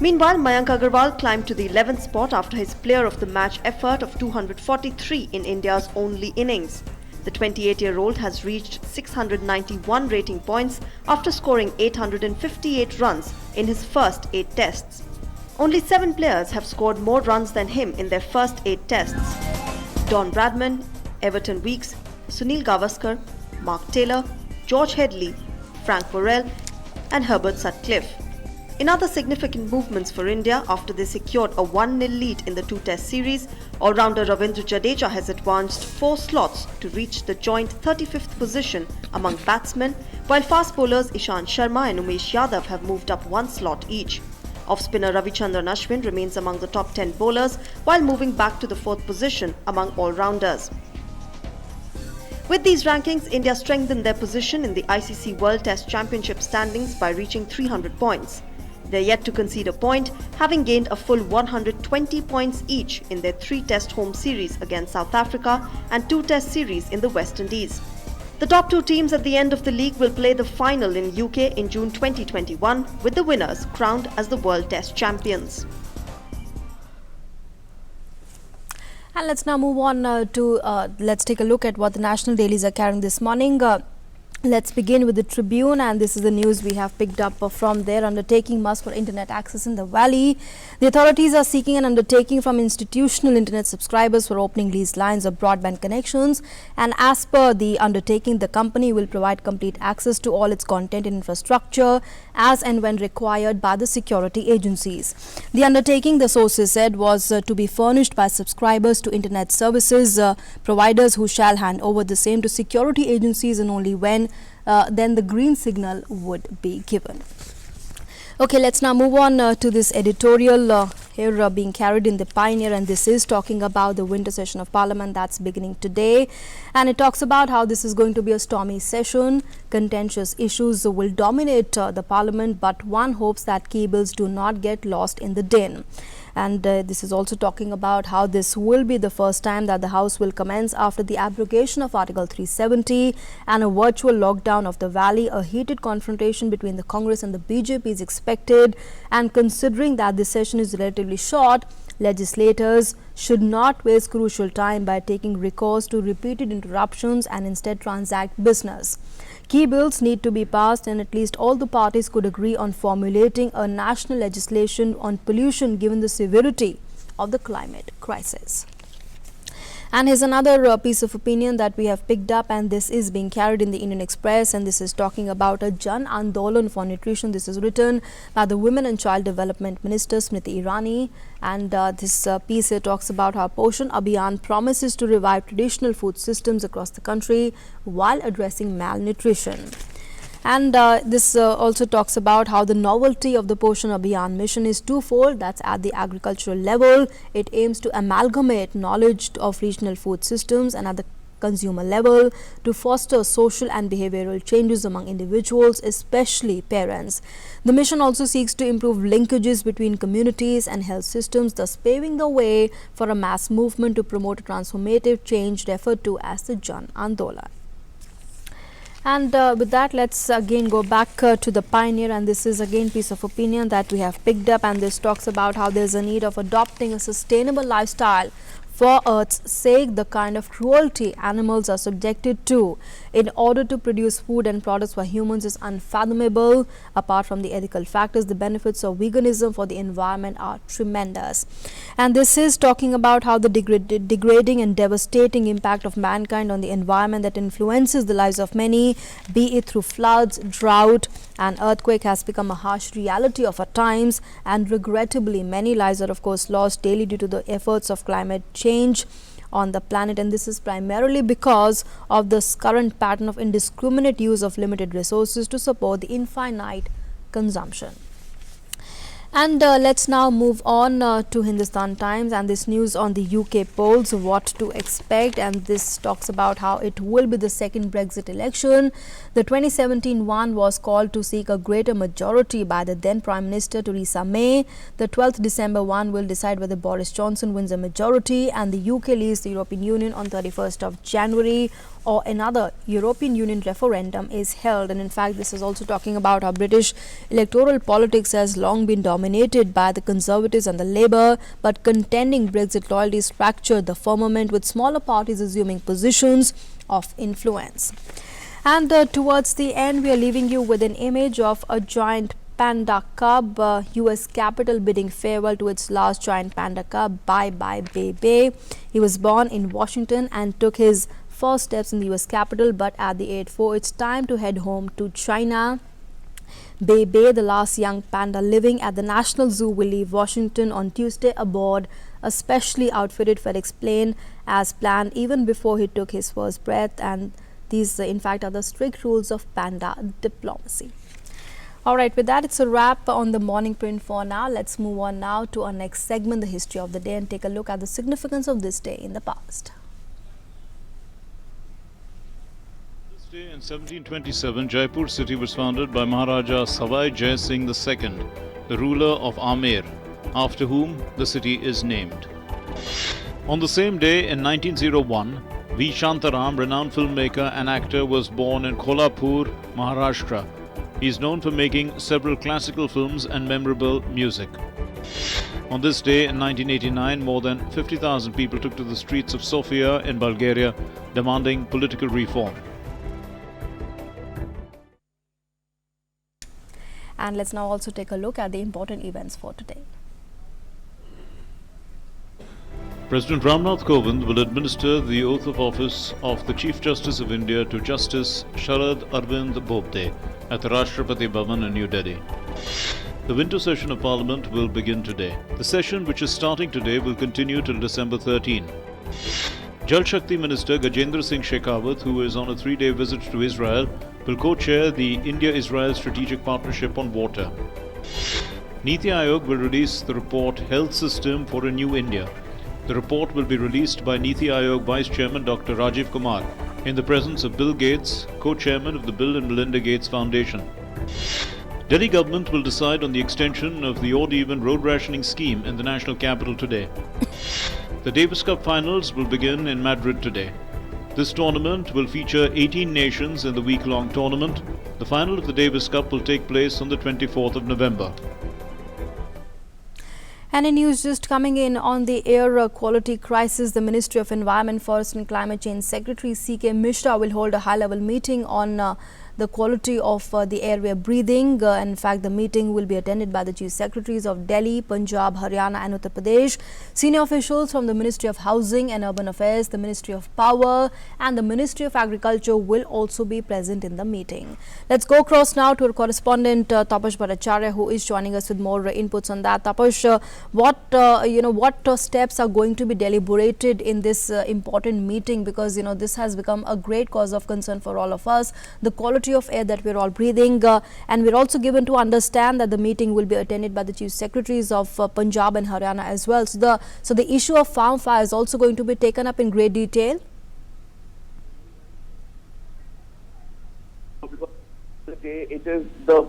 Meanwhile, Mayank Agarwal climbed to the 11th spot after his player of the match effort of 243 in India's only innings. The 28-year-old has reached 691 rating points after scoring 858 runs in his first 8 tests. Only 7 players have scored more runs than him in their first 8 tests. Don Bradman, Everton Weekes, Sunil Gavaskar, Mark Taylor, George Headley, Frank Worrell and Herbert Sutcliffe. In other significant movements for India after they secured a 1-0 lead in the 2-test series, all-rounder Ravindra Jadeja has advanced 4 slots to reach the joint 35th position among batsmen, while fast bowlers Ishant Sharma and Umesh Yadav have moved up 1 slot each. Off-spinner Ravichandran Ashwin remains among the top 10 bowlers while moving back to the 4th position among all-rounders. With these rankings, India strengthened their position in the ICC World Test Championship standings by reaching 300 points. They are yet to concede a point, having gained a full 120 points each in their 3-test home series against South Africa and 2-test series in the West Indies. The top 2 teams at the end of the league will play the final in UK in June 2021, with the winners crowned as the World Test Champions. And let's now move on let's take a look at what the national dailies are carrying this morning. Let's begin with the Tribune, and this is the news we have picked up from there. Undertaking must for internet access in the valley. The authorities are seeking an undertaking from institutional internet subscribers for opening leased lines of broadband connections, and as per the undertaking, the company will provide complete access to all its content and infrastructure as and when required by the security agencies. The undertaking, the sources said, was to be furnished by subscribers to internet services providers who shall hand over the same to security agencies, and only when then the green signal would be given. Okay, let's now move on to this editorial here being carried in the Pioneer, and this is talking about the winter session of Parliament that's beginning today, and it talks about how this is going to be a stormy session. Contentious issues will dominate the Parliament, but one hopes that key bills do not get lost in the din. And this is also talking about how this will be the first time that the House will commence after the abrogation of Article 370 and a virtual lockdown of the valley. A heated confrontation between the Congress and the BJP is expected, and considering that this session is relatively short, legislators should not waste crucial time by taking recourse to repeated interruptions and instead transact business. Key bills need to be passed, and at least all the parties could agree on formulating a national legislation on pollution given the severity of the climate crisis. And here's another piece of opinion that we have picked up, and this is being carried in the Indian Express, and this is talking about a Jan Andolan for nutrition. This is written by the Women and Child Development Minister Smriti Irani, and this piece here talks about how Poshan Abhiyan promises to revive traditional food systems across the country while addressing malnutrition. And this also talks about how the novelty of the Poshan Abhiyan mission is twofold. That's at the agricultural level. It aims to amalgamate knowledge of regional food systems, and at the consumer level to foster social and behavioral changes among individuals, especially parents. The mission also seeks to improve linkages between communities and health systems, thus paving the way for a mass movement to promote a transformative change referred to as the Jan Andolan. And with that, let's again go back to the Pioneer, and this is again piece of opinion that we have picked up, and this talks about how there's a need of adopting a sustainable lifestyle for Earth's sake. The kind of cruelty animals are subjected to in order to produce food and products for humans is unfathomable. Apart from the ethical factors, the benefits of veganism for the environment are tremendous. And this is talking about how the degrading and devastating impact of mankind on the environment that influences the lives of many, be it through floods, drought and earthquake, has become a harsh reality of our times, and regrettably many lives are of course lost daily due to the efforts of climate change on the planet, and this is primarily because of this current pattern of indiscriminate use of limited resources to support the infinite consumption. And let's now move on to Hindustan Times, and this news on the UK polls, what to expect, and this talks about how it will be the second Brexit election. The 2017 one was called to seek a greater majority by the then Prime Minister Theresa May. The 12th December one will decide whether Boris Johnson wins a majority and the UK leaves the European Union on 31st of January. or another European Union referendum is held. And in fact, this is also talking about how British electoral politics has long been dominated by the Conservatives and the Labour, but contending Brexit loyalties fractured the firmament, with smaller parties assuming positions of influence. And towards the end, we are leaving you with an image of a giant panda cub, US Capitol bidding farewell to its last giant panda cub. Bye bye Bebe. He was born in Washington and took his first steps in the US Capitol, but at the age 4, it's time to head home to China. Bebe, the last young panda living at the National Zoo, will leave Washington on Tuesday aboard a specially outfitted FedEx plane as planned, even before he took his first breath. And these, in fact, are the strict rules of panda diplomacy. All right, with that, it's a wrap on the morning print for now. Let's move on now to our next segment, the history of the day, and take a look at the significance of this day in the past. This day in 1727, Jaipur city was founded by Maharaja Savai Jai Singh II, the ruler of Amer, after whom the city is named. On the same day in 1901, V. Shantaram, renowned filmmaker and actor, was born in Kolhapur, Maharashtra. He is known for making several classical films and memorable music. On this day in 1989, more than 50,000 people took to the streets of Sofia in Bulgaria, demanding political reform. And let's now also take a look at the important events for today. President Ramnath Kovind will administer the oath of office of the Chief Justice of India to Justice Sharad Arvind Bobde at the Rashtrapati Bhavan in New Delhi. The winter session of Parliament will begin today. The session, which is starting today, will continue till December 13. Jal Shakti Minister Gajendra Singh Shekhawat, who is on a 3-day visit to Israel, will co-chair the India-Israel Strategic Partnership on Water. Niti Aayog will release the report Health System for a New India. The report will be released by Niti Aayog Vice Chairman Dr. Rajiv Kumar in the presence of Bill Gates, co-chairman of the Bill and Melinda Gates Foundation. Delhi government will decide on the extension of the odd-even road rationing scheme in the national capital today. The Davis Cup finals will begin in Madrid today. This tournament will feature 18 nations in the week-long tournament. The final of the Davis Cup will take place on the 24th of November. And in news just coming in on the air quality crisis, the Ministry of Environment, Forest and Climate Change Secretary C.K. Mishra will hold a high-level meeting on the quality of the air we are breathing. In fact, the meeting will be attended by the Chief Secretaries of Delhi, Punjab, Haryana and Uttar Pradesh, senior officials from the Ministry of Housing and Urban Affairs, the Ministry of Power and the Ministry of Agriculture will also be present in the meeting. Let's go across now to our correspondent Tapash Bhattacharya, who is joining us with more inputs on that. Tapash, what steps are going to be deliberated in this important meeting, because this has become a great cause of concern for all of us, the quality of air that we're all breathing, and we're also given to understand that the meeting will be attended by the Chief Secretaries of Punjab and Haryana as well. So the issue of farm fire is also going to be taken up in great detail. It is the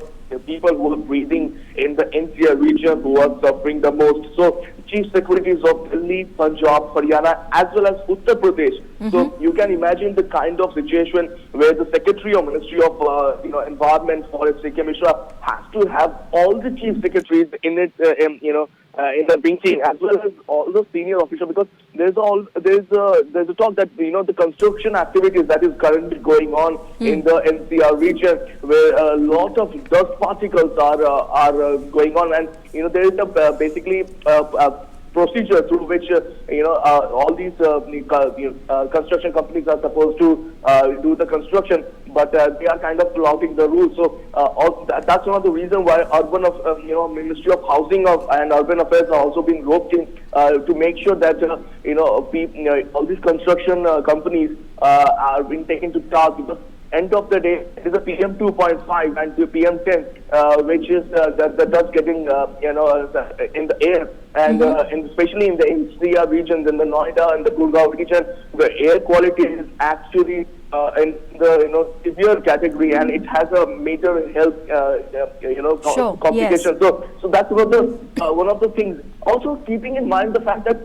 people who are breathing in the NCR region who are suffering the most. So, Chief Secretaries of Delhi, Punjab, Haryana, as well as Uttar Pradesh. So, you can imagine the kind of situation where the Secretary of Ministry of Environment, Forest, C.K. Mishra, has to have all the Chief Secretaries in it, in the meeting, as well as all the senior officials, because there's a talk that the construction activities that is currently going on in the NCR region, where a lot of dust particles are going on, and there is a basically procedure through which all these construction companies are supposed to do the construction, but they are kind of flouting the rules. So that's one of the reasons why Ministry of Housing and Urban Affairs are also being roped in to make sure that all these construction companies are being taken to task, because end of the day, it is a PM 2.5 and the PM 10, which is the dust getting in the air, and especially in the NCR regions, in the Noida and the Gurgaon region, the air quality is actually in the severe category, and it has a major health complication. Yes. So that's one of the things. Also, keeping in mind the fact that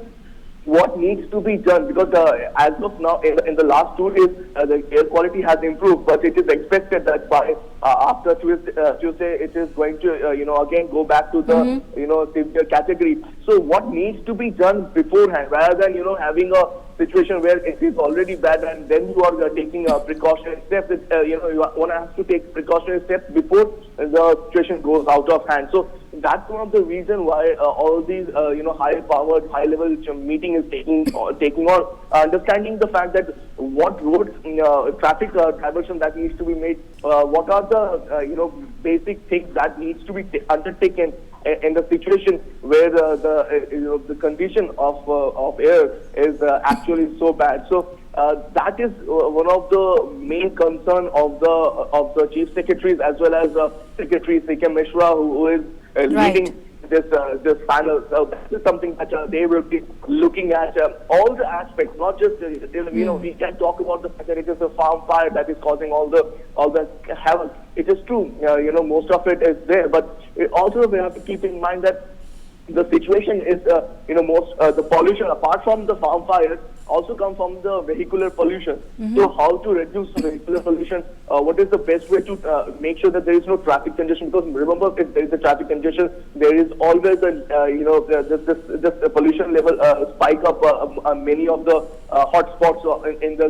what needs to be done, because as of now, in the last 2 days, the air quality has improved, but it is expected that by after Tuesday, it is going to again go back to the severe category. So what needs to be done beforehand, rather than having a situation where it is already bad and then you are taking precautionary steps. One has to take precautionary steps before the situation goes out of hand. So that's one of the reasons why all these high-powered, high-level meeting is taking on, understanding the fact that what roads, traffic diversion that needs to be made, what are the basic things that needs to be undertaken in the situation where the condition of air is actually so bad. So that is one of the main concern of the chief secretaries, as well as Secretary Sikkim Mishra, who is leading this panel. So that is something that they will be looking at all the aspects, not just we can talk about the fact that it is a farm fire that is causing all the havoc. It is true, most of it is there, but also we have to keep in mind that the situation is, the pollution, apart from the farm fires, also come from the vehicular pollution. So how to reduce the vehicular pollution? What is the best way to make sure that there is no traffic congestion? Because remember, if there is a traffic congestion, there is always this pollution level spike up many of the hotspots in the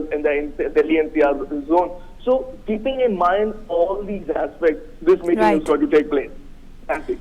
Delhi NCR zone. So keeping in mind all these aspects, this meeting is going to take place. Thank you.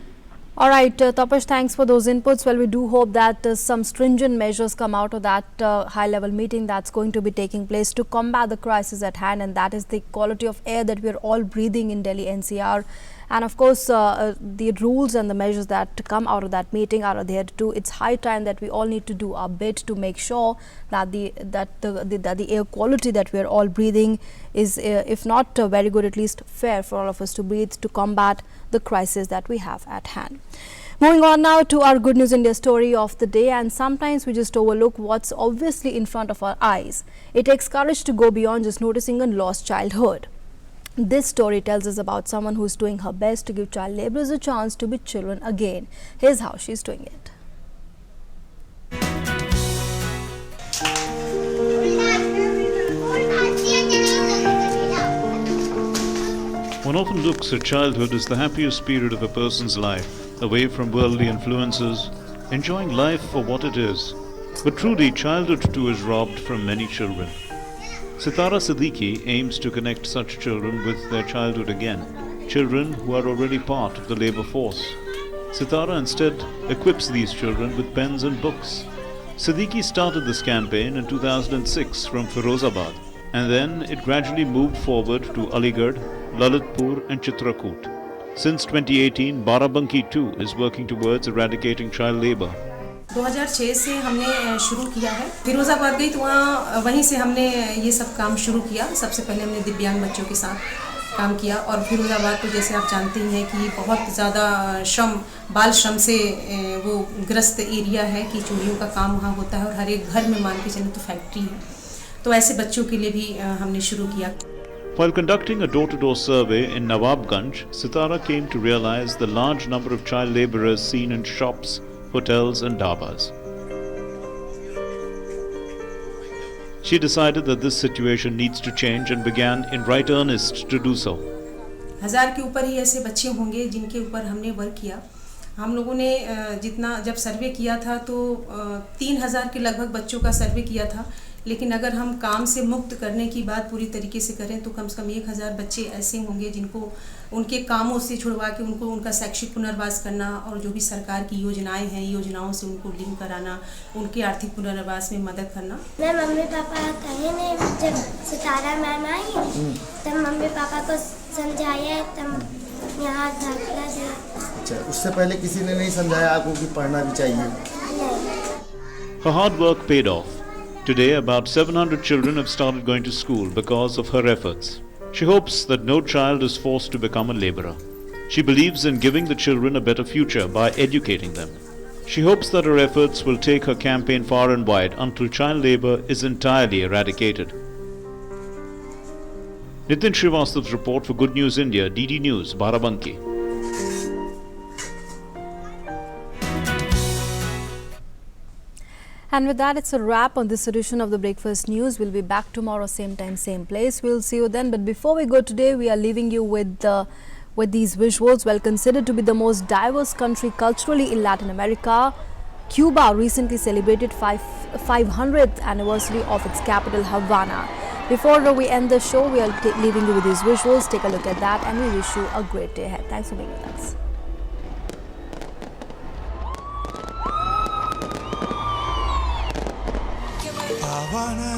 All right, Tapash, thanks for those inputs. Well, we do hope that some stringent measures come out of that high-level meeting that's going to be taking place to combat the crisis at hand, and that is the quality of air that we're all breathing in Delhi NCR. And of course, the rules and the measures that come out of that meeting are adhered to. It's high time that we all need to do our bit to make sure that the air quality that we're all breathing is, if not very good, at least fair for all of us to breathe, to combat the crisis that we have at hand. Moving on now to our Good News India story of the day, and sometimes we just overlook what's obviously in front of our eyes. It takes courage to go beyond just noticing a lost childhood. This story tells us about someone who's doing her best to give child laborers a chance to be children again. Here's how she's doing it. One often looks at childhood as the happiest period of a person's life, away from worldly influences, enjoying life for what it is. But truly, childhood too is robbed from many children. Sitara Siddiqui aims to connect such children with their childhood again, children who are already part of the labor force. Sitara instead equips these children with pens and books. Siddiqui started this campaign in 2006 from Firozabad, and then it gradually moved forward to Aligarh, Lalitpur and Chitrakoot. Since 2018, Barabanki too is working towards eradicating child labor. 2006 से हमने शुरू किया है। फिरोजाबाद गई तो वहीं से हमने ये सब काम शुरू किया। सबसे पहले हमने दिव्यांग बच्चों के साथ काम किया, और फिरोजाबाद तो जैसे आप जानते ही हैं कि बहुत ज़्यादा बाल श्रम से वो ग्रस्त एरिया है कि चूड़ियों का काम वहाँ होता है, और हर एक घर में मान के चलें तो फैक्ट्री है, तो ऐसे बच्चों के लिए भी हमने शुरू किया। While conducting a door-to-door survey in Nawabganj, Sitara came to realize the large number of child laborers seen in shops, hotels and dhabas. She decided that this situation needs to change and began in right earnest to do so. 1000 के ऊपर ही ऐसे बच्चे होंगे जिनके ऊपर हमने work किया। हम लोगों ने जितना जब सर्वे किया था तो 3000 के लगभग बच्चों का सर्वे किया था, लेकिन अगर हम काम से मुक्त करने की बात पूरी तरीके से करें तो कम से कम 1000 बच्चे ऐसे होंगे जिनको उनके कामों से छुड़वा के उनको उनका शैक्षिक पुनर्वास करना, और जो भी सरकार की योजनाएं हैं योजनाओं से उनको लिंक कराना, उनके आर्थिक पुनर्वास में मदद करना। मैं मम्मी पापा कहीं नहीं, जब सितारा मैम आई तब मम्मी पापा को समझाया, तब यहाँ दाखिला दिया। अच्छा, उससे पहले किसी ने नहीं समझाया आपको कि पढ़ना भी चाहिए? Her hard work paid off. Today, about 700 children have started going to school because of her efforts. She hopes that no child is forced to become a laborer. She believes in giving the children a better future by educating them. She hopes that her efforts will take her campaign far and wide until child labor is entirely eradicated. Nitin Srivastava's report for Good News India, DD News, Barabanki. And with that, it's a wrap on this edition of the Breakfast News. We'll be back tomorrow, same time, same place. We'll see you then. But before we go today, we are leaving you with these visuals. Well, considered to be the most diverse country culturally in Latin America, Cuba recently celebrated 500th anniversary of its capital, Havana. Before we end the show, we are leaving you with these visuals. Take a look at that, and we wish you a great day ahead. Thanks for being with us. Havana,